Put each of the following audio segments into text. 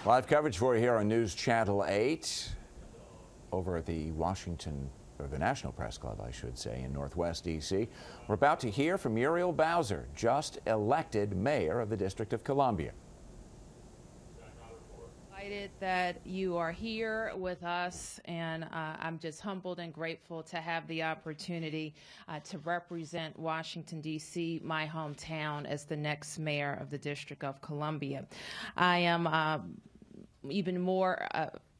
Live coverage for you here on News Channel 8 over at the Washington, or the National Press Club, I should say, in Northwest D.C. We're about to hear from Muriel Bowser, just elected mayor of the District of Columbia. Excited that you are here with us, and I'm just humbled and grateful to have the opportunity to represent Washington, D.C., my hometown, as the next mayor of the District of Columbia. I am even more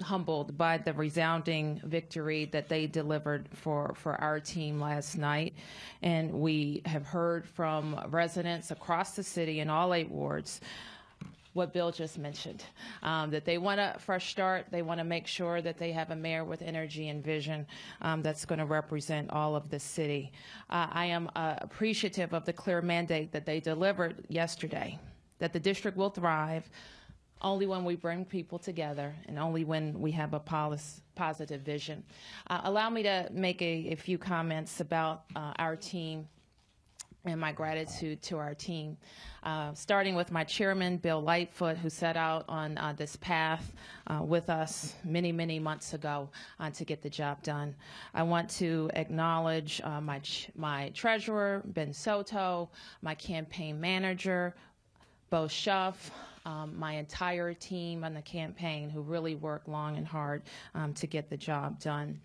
humbled by the resounding victory that they delivered for our team last night. And we have heard from residents across the city in all 8 wards what Bill just mentioned, that they want a fresh start. They want to make sure that they have a mayor with energy and vision that's going to represent all of the city. I am appreciative of the clear mandate that they delivered yesterday, that the district will thrive only when we bring people together and only when we have a positive vision. Allow me to make a few comments about our team and my gratitude to our team, starting with my chairman, Bill Lightfoot, who set out on this path with us many, many months ago to get the job done. I want to acknowledge my treasurer, Ben Soto, my campaign manager, Bo Schuff, my entire team on the campaign who really worked long and hard to get the job done.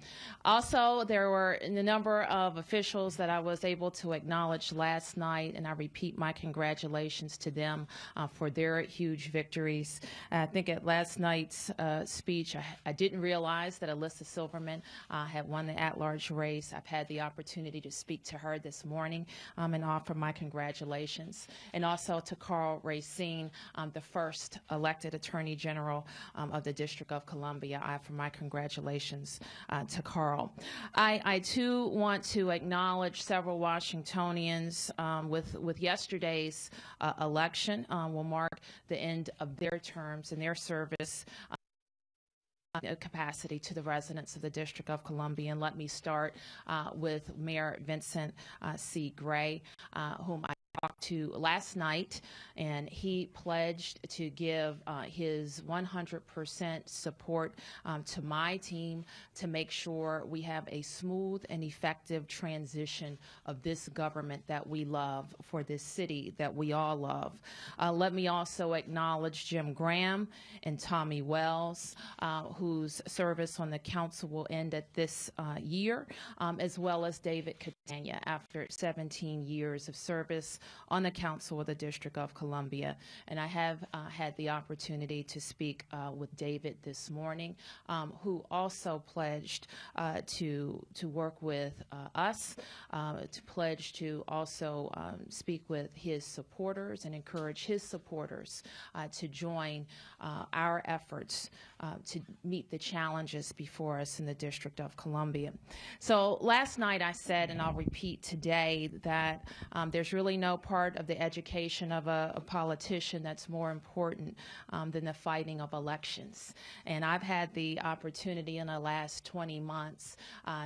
Also, there were a number of officials that I was able to acknowledge last night, and I repeat my congratulations to them for their huge victories. I think at last night's speech, I didn't realize that Alyssa Silverman had won the at-large race. I've had the opportunity to speak to her this morning and offer my congratulations. And also to Carl Racine, the first elected Attorney General of the District of Columbia. I offer my congratulations to Carl. I too want to acknowledge several Washingtonians with yesterday's election will mark the end of their terms and their service capacity to the residents of the District of Columbia. And let me start with Mayor Vincent C. Gray, whom I talked to last night, and he pledged to give his 100% support to my team to make sure we have a smooth and effective transition of this government that we love for this city that we all love. Let me also acknowledge Jim Graham and Tommy Wells, whose service on the council will end at this year, as well as David Catania after 17 years of service on the council of the District of Columbia. And I have had the opportunity to speak with David this morning, who also pledged to work with us, to pledge to also speak with his supporters and encourage his supporters to join our efforts to meet the challenges before us in the District of Columbia. So last night I said, and I'll repeat today, that there's really no part of the education of a politician that's more important than the fighting of elections. And I've had the opportunity in the last 20 months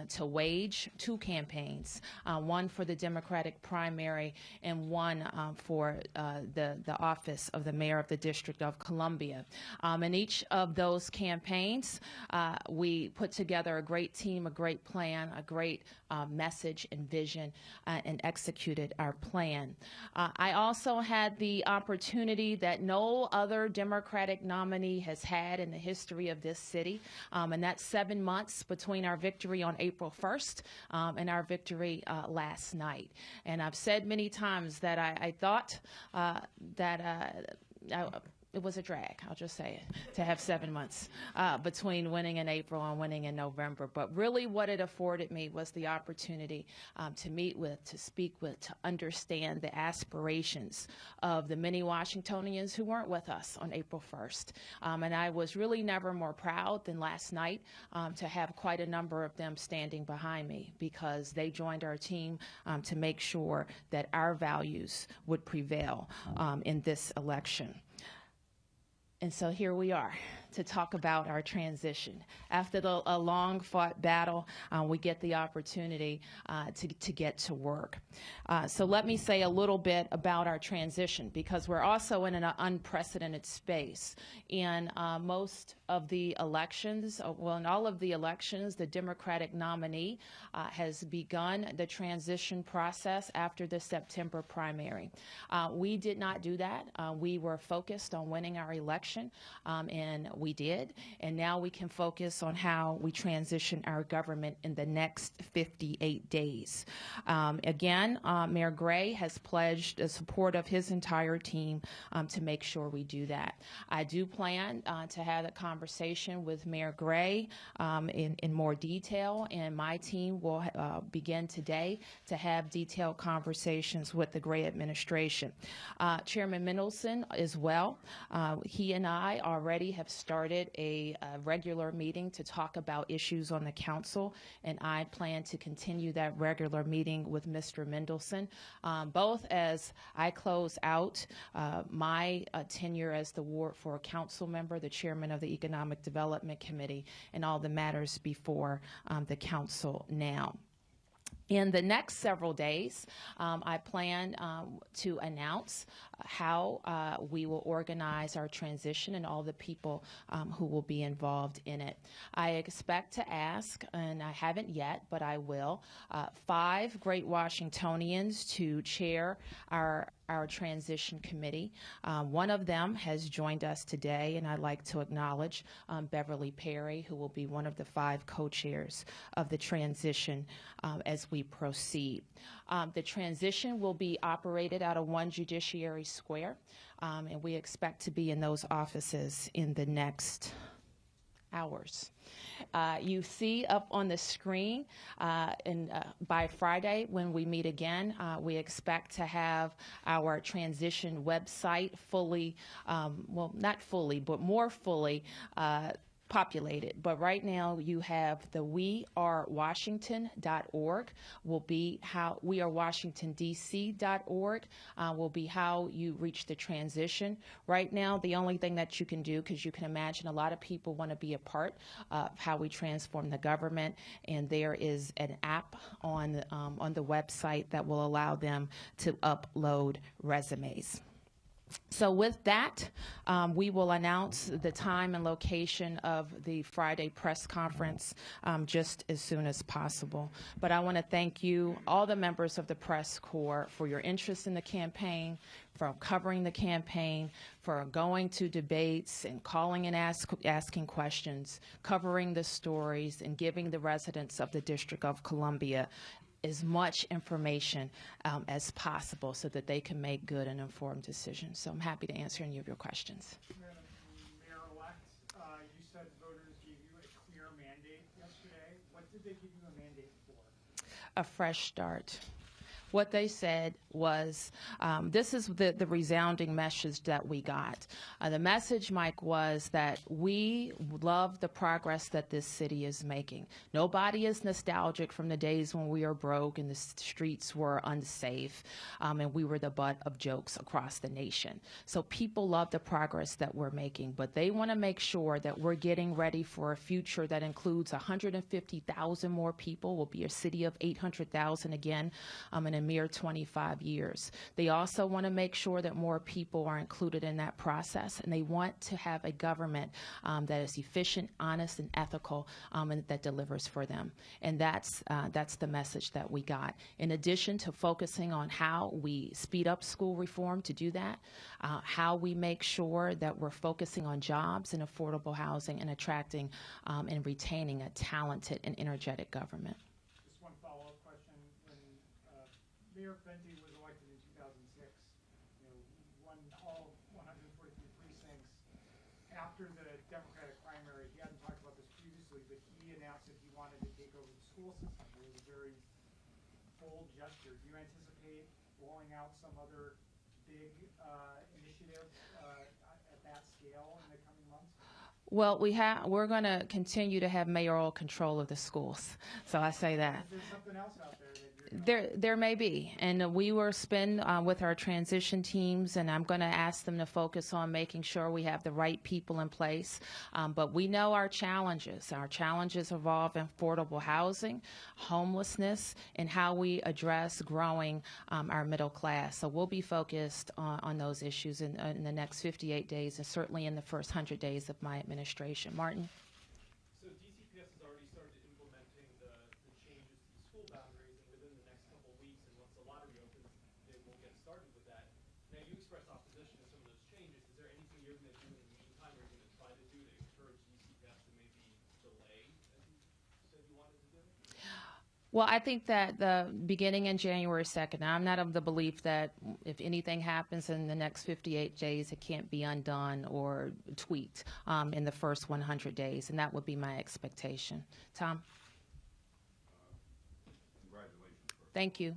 to wage 2 campaigns, one for the Democratic primary and one for the office of the mayor of the District of Columbia. In each of those campaigns, we put together a great team, a great plan, a great message and vision, and executed our plan. I also had the opportunity that no other Democratic nominee has had in the history of this city, and that's 7 months between our victory on April 1st and our victory last night. And I've said many times that I thought it was a drag, I'll just say it, to have 7 months between winning in April and winning in November. But really what it afforded me was the opportunity to meet with, to speak with, to understand the aspirations of the many Washingtonians who weren't with us on April 1st. And I was really never more proud than last night to have quite a number of them standing behind me, because they joined our team to make sure that our values would prevail in this election. And so here we are to talk about our transition. After a long-fought battle, we get the opportunity to get to work. So let me say a little bit about our transition, because we're also in an unprecedented space. In most of the elections, well, in all of the elections, the Democratic nominee has begun the transition process after the September primary. We did not do that. We were focused on winning our election, and we did. And now we can focus on how we transition our government in the next 58 days. Again, Mayor Gray has pledged the support of his entire team to make sure we do that. I do plan to have a conversation with Mayor Gray in more detail, and my team will begin today to have detailed conversations with the Gray administration. Chairman Mendelson as well. He and I already have started a regular meeting to talk about issues on the council, and I plan to continue that regular meeting with Mr. Mendelson, both as I close out my tenure as the Ward 4 council member, the chairman of the Economic Development Committee, and all the matters before the council now. In the next several days, I plan to announce how we will organize our transition and all the people who will be involved in it. I expect to ask, and I haven't yet, but I will, 5 Great Washingtonians to chair our transition committee. One of them has joined us today, and I'd like to acknowledge Beverly Perry, who will be one of the 5 co-chairs of the transition as we proceed. The transition will be operated out of 1 Judiciary Square, and we expect to be in those offices in the next hours. You see up on the screen, by Friday when we meet again, we expect to have our transition website fully, well, not fully, but more fully populated. But right now you have the wearewashington.org will be how wearewashingtondc.org will be how you reach the transition. Right now, the only thing that you can do, because you can imagine a lot of people want to be a part of how we transform the government, and there is an app on the website that will allow them to upload resumes. So with that, we will announce the time and location of the Friday press conference just as soon as possible. But I want to thank you, all the members of the press corps, for your interest in the campaign, for covering the campaign, for going to debates and calling and asking questions, covering the stories, and giving the residents of the District of Columbia as much information as possible so that they can make good and informed decisions. So I'm happy to answer any of your questions. Madam Mayor-elect, you said voters gave you a clear mandate yesterday. What did they give you a mandate for? A fresh start. What they said was, this is the resounding message that we got. The message, Mike, was that we love the progress that this city is making. Nobody is nostalgic from the days when we were broke and the streets were unsafe, and we were the butt of jokes across the nation. So people love the progress that we're making, but they want to make sure that we're getting ready for a future that includes 150,000 more people. We'll be a city of 800,000 again in a mere 25 years. They also want to make sure that more people are included in that process, and they want to have a government that is efficient, honest, and ethical, and that delivers for them. And that's the message that we got. In addition to focusing on how we speed up school reform to do that, how we make sure that we're focusing on jobs and affordable housing and attracting and retaining a talented and energetic government. Just one follow-up question. When Mayor Fenty was elected in 2006, won all 143 precincts. After the Democratic primary, he hadn't talked about this previously, but he announced that he wanted to take over the school system. It was a very bold gesture. Do you anticipate rolling out some other big initiative at that scale in the coming months? Well, we're going to continue to have mayoral control of the schools. So I say that. Is there something else out there that you're There may be, and we will spend with our transition teams, and I'm going to ask them to focus on making sure we have the right people in place. But we know our challenges. Our challenges involve affordable housing, homelessness, and how we address growing our middle class. So we'll be focused on those issues in the next 58 days, and certainly in the first 100 days of my administration. Martin? So DCPS has already started implementing the changes to the school boundaries, and within the next couple of weeks, and once the lottery opens, they will get started with that. Now, you expressed opposition to some of those changes. Is there anything you're going to do in the meantime, or you're going to try to do to encourage DCPS to maybe delay, as you said you wanted to do? Well, I think that the beginning in January 2nd, I'm not of the belief that if anything happens in the next 58 days, it can't be undone or tweaked in the first 100 days, and that would be my expectation. Tom? Congratulations. First. Thank you.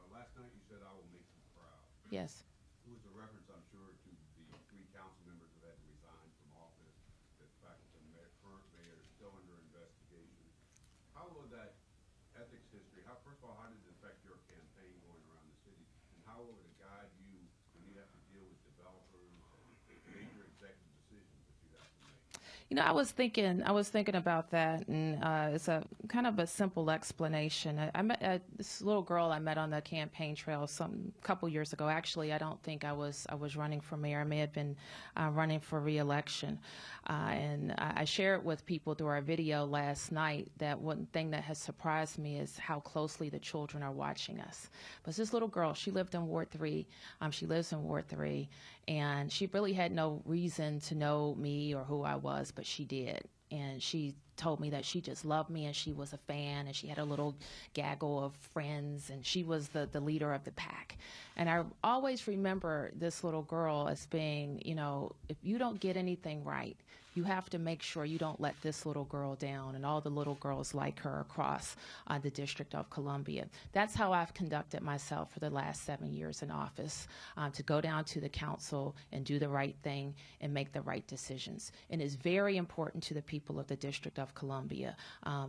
Last night you said, "I will make you proud." Yes. It was a reference, I'm sure, to the 3 council members who had to resign from office, the fact that the current mayor is still under investigation. How will that ethics history, first of all, how did it affect your campaign going around the city? And how will it guide you when you have to deal with developers and major executive decisions that you have to make? You know, I was thinking about that, and it's a kind of a simple explanation. I met this little girl I met on the campaign trail some couple years ago. Actually, I don't think I was running for mayor. I may have been running for re-election, and I shared with people through our video last night that one thing that has surprised me is how closely the children are watching us. But this little girl, she lived in Ward 3. She lives in Ward 3, and she really had no reason to know me or who I was, but she did. And she told me that she just loved me and she was a fan and she had a little gaggle of friends and she was the leader of the pack. And I always remember this little girl as being, you know, if you don't get anything right, you have to make sure you don't let this little girl down and all the little girls like her across the District of Columbia. That's how I've conducted myself for the last 7 years in office, to go down to the council and do the right thing and make the right decisions. And it's very important to the people of the District of Columbia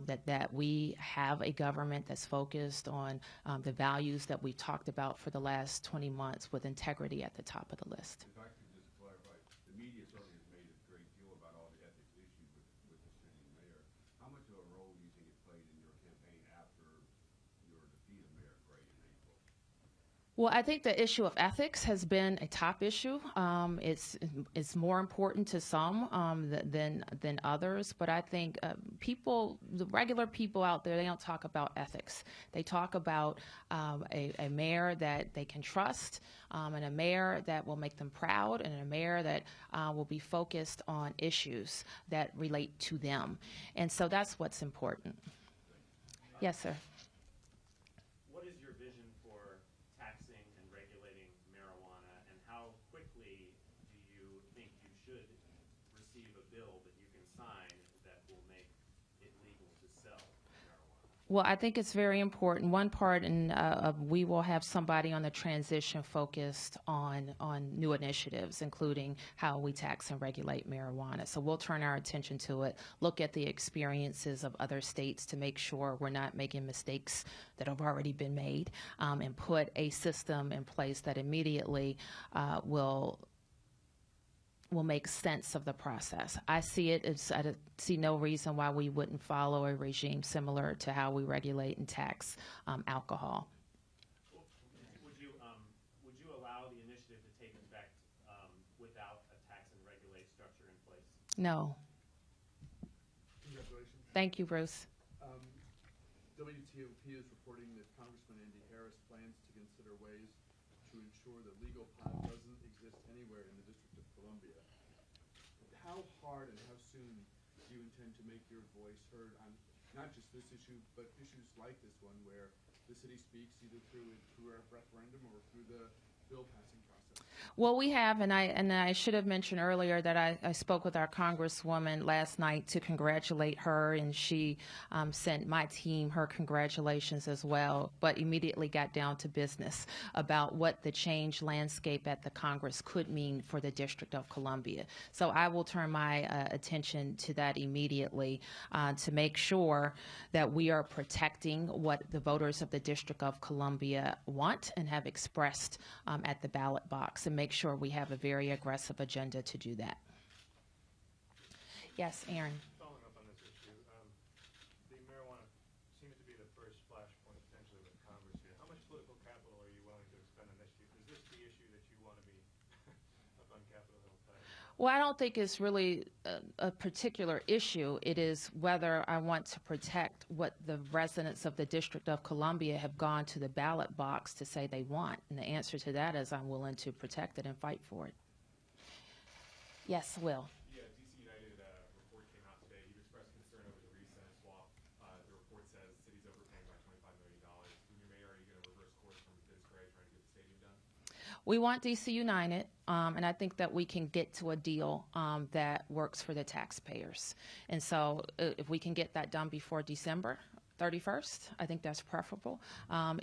that we have a government that's focused on the values that we've talked about for the last 20 months with integrity at the top of the list. If I could just clarify, the media certainly has made a great deal about all the ethics issues with the city mayor. How much of a role do you think it played in your campaign after your defeat of Mayor Gray in April? Well, I think the issue of ethics has been a top issue. It's more important to some than others, but I think the regular people out there, they don't talk about ethics. They talk about a mayor that they can trust, and a mayor that will make them proud, and a mayor that will be focused on issues that relate to them. And so that's what's important. Yes, sir. What is your vision for taxing and regulating marijuana, and how quickly do you think you should receive a bill that you can sign that will make it legal to sell marijuana? Well, I think it's very important. One part, we will have somebody on the transition focused on new initiatives, including how we tax and regulate marijuana. So we'll turn our attention to it, look at the experiences of other states to make sure we're not making mistakes that have already been made, and put a system in place that immediately will make sense of the process. I see it as, I see no reason why we wouldn't follow a regime similar to how we regulate and tax alcohol. Would you allow the initiative to take effect without a tax and regulate structure in place? No. Congratulations. Thank you, Bruce. WTOP is reporting that Congressman Andy Harris plans to consider ways to ensure that legal pot doesn't exist anywhere in the District of Columbia. How hard and how soon do you intend to make your voice heard on not just this issue, but issues like this one where the city speaks either through a referendum or through the bill passing process? Well, we have, and I should have mentioned earlier that I spoke with our Congresswoman last night to congratulate her, and she sent my team her congratulations as well, but immediately got down to business about what the change landscape at the Congress could mean for the District of Columbia. So I will turn my attention to that immediately to make sure that we are protecting what the voters of the District of Columbia want and have expressed at the ballot box, and make sure we have a very aggressive agenda to do that. Yes, Aaron. Following up on this issue, the marijuana seems to be the first flashpoint potentially with Congress here. How much political capital are you willing to expend on this issue? Is this the issue that you want to be up on Capitol Hill fighting? Well, I don't think it's really a particular issue. It is whether I want to protect what the residents of the District of Columbia have gone to the ballot box to say they want. And the answer to that is I'm willing to protect it and fight for it. Yes, Will. Yeah, DC United report came out today. You've expressed concern over the recent swap. The report says the city's overpaying by $25 million. When you're mayor, are you going to reverse course from Vince Gray trying to get the stadium done? We want DC United, and I think that we can get to a deal that works for the taxpayers. And so if we can get that done before December 31st, I think that's preferable.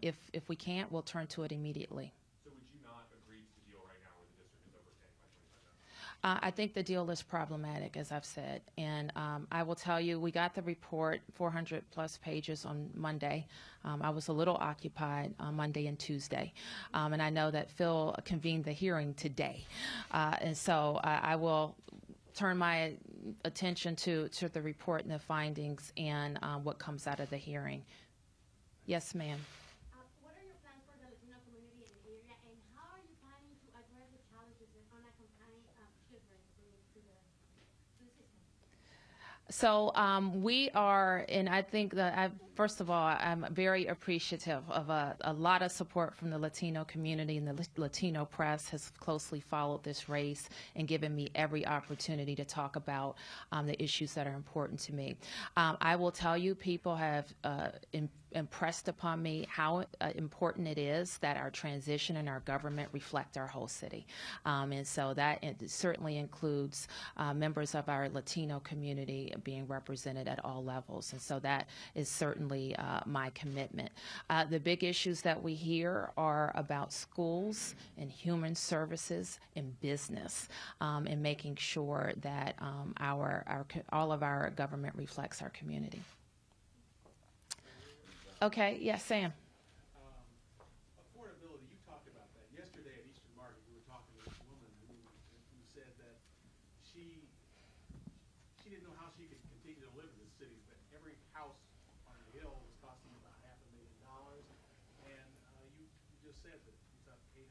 If we can't, we'll turn to it immediately. So would you not agree to the deal right now where the district is overpaying by $25 million? I think the deal is problematic, as I've said. And I will tell you, we got the report, 400 plus pages on Monday. I was a little occupied on Monday and Tuesday. And I know that Phil convened the hearing today. And so I will turn my attention to the report and the findings and what comes out of the hearing. Yes, ma'am. What are your plans for the Latino community in the area, and how are you planning to address the challenges that unaccompanied children bring to the system? So we are, and I think that first of all, I'm very appreciative of a lot of support from the Latino community, and the Latino press has closely followed this race and given me every opportunity to talk about the issues that are important to me. I will tell you, people have impressed upon me how important it is that our transition and our government reflect our whole city. And so that certainly includes members of our Latino community being represented at all levels. And so that is certainly my commitment. The big issues that we hear are about schools and human services and business, and making sure that all of our government reflects our community. Okay, yes, Sam. Affordability, you talked about that. Yesterday at Eastern Market, we were talking to this woman who said that she didn't know how she could continue to live in this city, that every house on the hill was costing about $500,000. And you just said that it's up 800,000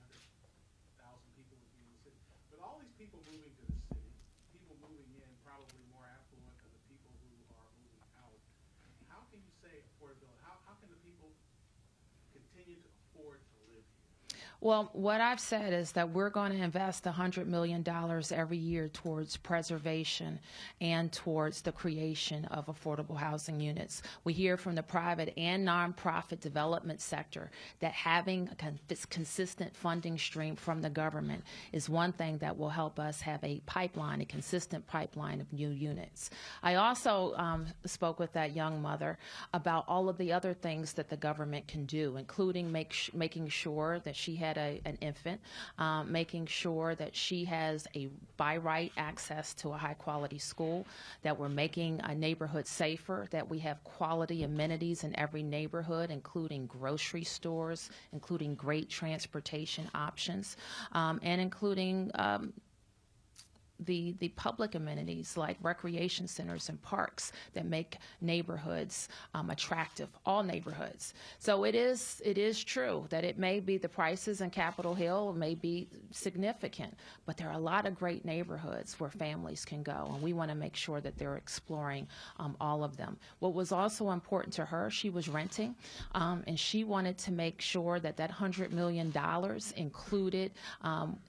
people in the city. But all these people moving to the city, people moving in, probably more affluent than the people who are moving out. How can you say affordability? How can the people continue to afford to live here? Well, what I've said is that we're going to invest $100 million every year towards preservation and towards the creation of affordable housing units. We hear from the private and nonprofit development sector that having this consistent funding stream from the government is one thing that will help us have a pipeline, a consistent pipeline of new units. I also spoke with that young mother about all of the other things that the government can do, including making sure that she had an infant, making sure that she has by right access to a high quality school, that we're making a neighborhood safer, that we have quality amenities in every neighborhood, including grocery stores, including great transportation options, and including the public amenities like recreation centers and parks that make neighborhoods attractive, all neighborhoods. So it is true that it may be the prices in Capitol Hill may be significant, but there are a lot of great neighborhoods where families can go, and we want to make sure that they're exploring all of them. What was also important to her, she was renting, and she wanted to make sure that that $100 million included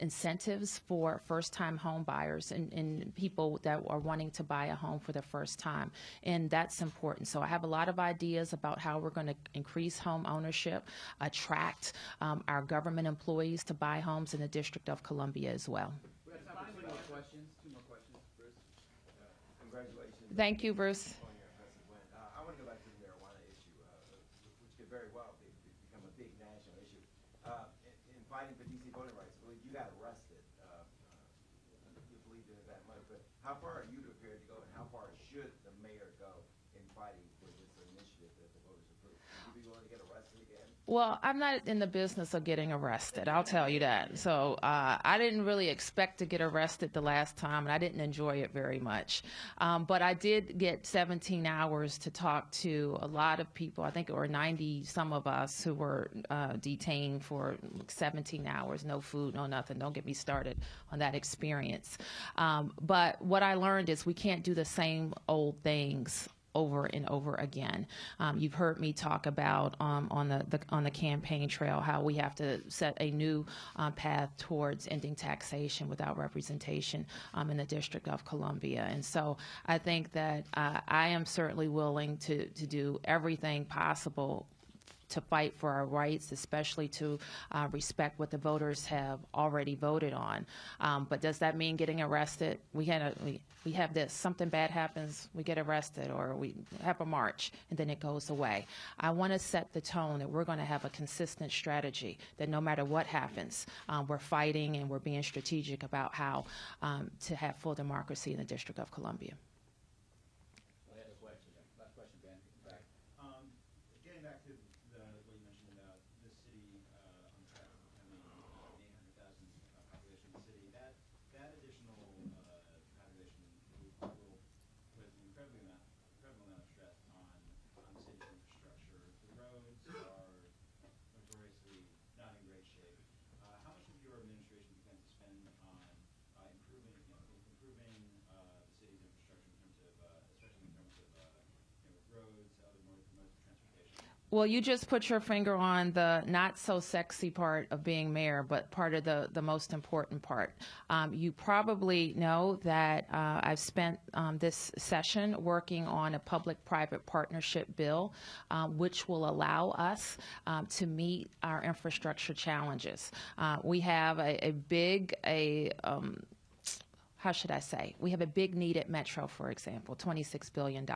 incentives for first-time home buyers buyers and people that are wanting to buy a home for the first time. And that's important. So I have a lot of ideas about how we're going to increase home ownership, attract our government employees to buy homes in the District of Columbia as well. We have time for 2 more questions. 2 more questions, Bruce. Congratulations. Thank you, Bruce. On your impressive win. I want to go back to the marijuana issue, which could very well become a big national issue. In fighting for DC voting rights, I believe you got arrested. You believed in it that much, but how far are you prepared to go, and how far should the mayor go in fighting for this initiative that the voters approved? Would you be willing to get arrested again? Well, I'm not in the business of getting arrested, I'll tell you that. So I didn't really expect to get arrested the last time, and I didn't enjoy it very much. But I did get 17 hours to talk to a lot of people. I think it were 90 some of us who were detained for 17 hours, no food, no nothing. Don't get me started on that experience. But what I learned is we can't do the same old things over and over again. You've heard me talk about on the campaign trail how we have to set a new path towards ending taxation without representation in the District of Columbia. And so I think that I am certainly willing to do everything possible to fight for our rights, especially to respect what the voters have already voted on. But does that mean getting arrested? We have this, something bad happens, we get arrested, or we have a march, and then it goes away. I want to set the tone that we're going to have a consistent strategy, that no matter what happens, we're fighting and we're being strategic about how to have full democracy in the District of Columbia. Last question, Ben. Back. Getting back to what you mentioned about the city on track for becoming an 800,000 population city, that additional population will put an incredible amount of stress on the city's infrastructure. The roads are notoriously not in great shape. How much of your administration plans to spend on improving the city's infrastructure in terms of, especially in terms of roads, other modes of transportation? Well, you just put your finger on the not so sexy part of being mayor, but part of the most important part. You probably know that I've spent this session working on a public-private partnership bill, which will allow us to meet our infrastructure challenges. We have how should I say? We have a big need at Metro, for example, $26 billion.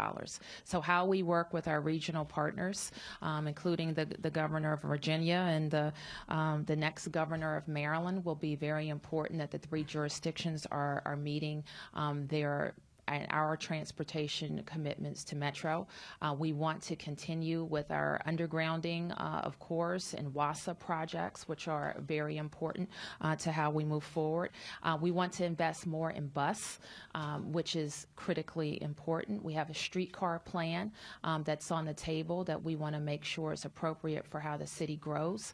So how we work with our regional partners, including the governor of Virginia and the next governor of Maryland, will be very important, that the 3 jurisdictions are meeting our transportation commitments to Metro. We want to continue with our undergrounding, of course, and WASA projects, which are very important to how we move forward. We want to invest more in bus, which is critically important. We have a streetcar plan that's on the table that we want to make sure is appropriate for how the city grows.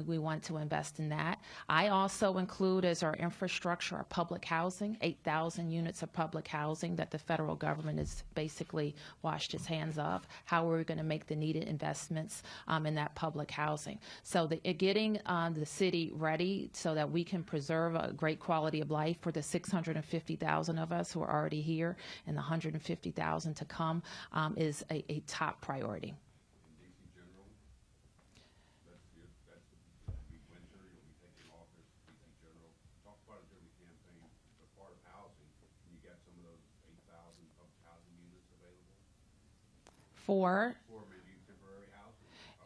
We want to invest in that. I also include as our infrastructure our public housing, 8,000 units of public housing that the federal government has basically washed its hands of. How are we going to make the needed investments in that public housing? So getting the city ready so that we can preserve a great quality of life for the 650,000 of us who are already here and the 150,000 to come is a top priority.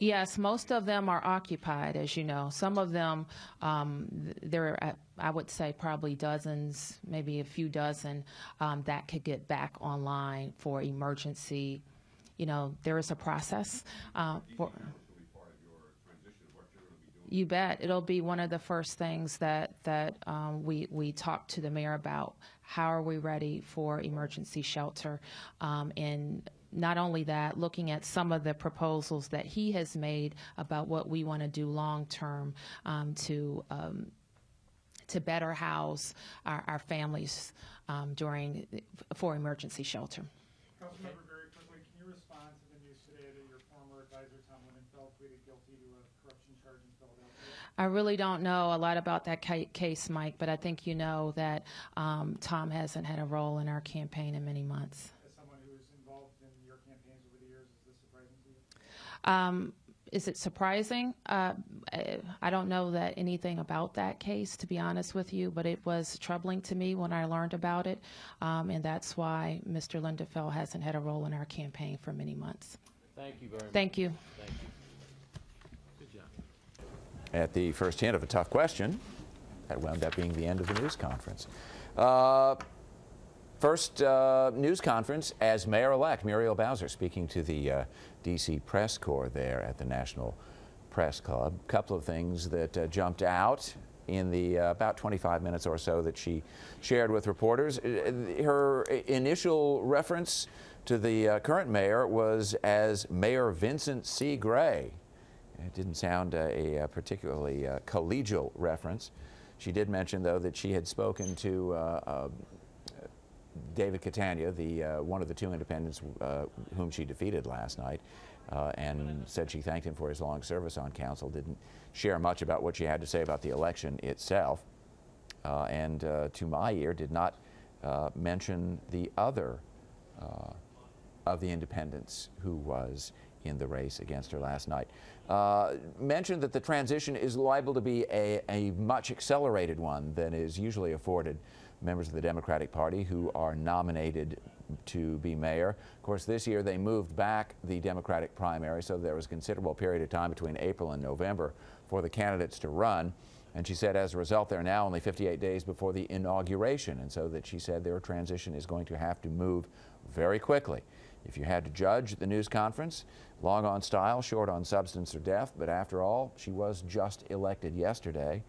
Yes, most of them are occupied, as you know. Some of them, there are, I would say, probably dozens, maybe a few dozen that could get back online for emergency. You know, there is a process. You bet. It'll be one of the first things that we talk to the mayor about. How are we ready for emergency shelter? And not only that, looking at some of the proposals that he has made about what we want to do long term to better house our families for emergency shelter. Councilmember, very quickly, can you respond to the news today that your former advisor Tom Linenfeld pleaded guilty to a corruption charge in Philadelphia? I really don't know a lot about that case, Mike, but I think you know that Tom hasn't had a role in our campaign in many months. As someone who was involved in your campaigns over the years, is this surprising to you? Is it surprising? I don't know that anything about that case, to be honest with you, but it was troubling to me when I learned about it, and that's why Mr. Lindenfeld hasn't had a role in our campaign for many months. Thank you very much. Thank you. Thank you. Good job. At the first hint of a tough question, that wound up being the end of the news conference. First news conference as mayor-elect Muriel Bowser speaking to the D.C. press corps there at the National Press Club. A couple of things that jumped out in the about 25 minutes or so that she shared with reporters. Her initial reference to the current mayor was as Mayor Vincent C. Gray. It didn't sound a particularly collegial reference. She did mention, though, that she had spoken to David Catania, one of the two independents whom she defeated last night, and said she thanked him for his long service on council. Didn't share much about what she had to say about the election itself, and to my ear did not mention the other of the independents who was in the race against her last night. Mentioned that the transition is liable to be a much accelerated one than is usually afforded members of the Democratic Party who are nominated to be mayor. Of course, this year they moved back the Democratic primary, so there was a considerable period of time between April and November for the candidates to run. And she said as a result, they're now only 58 days before the inauguration, and so that she said their transition is going to have to move very quickly. If you had to judge the news conference, long on style, short on substance or depth, but after all, she was just elected yesterday.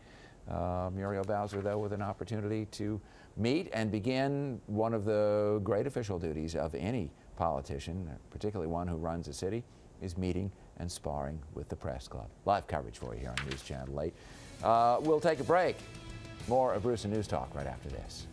Muriel Bowser, though, with an opportunity to meet and begin one of the great official duties of any politician, particularly one who runs a city, is meeting and sparring with the press club. Live coverage for you here on News Channel 8. We'll take a break. More of Bruce and News Talk right after this.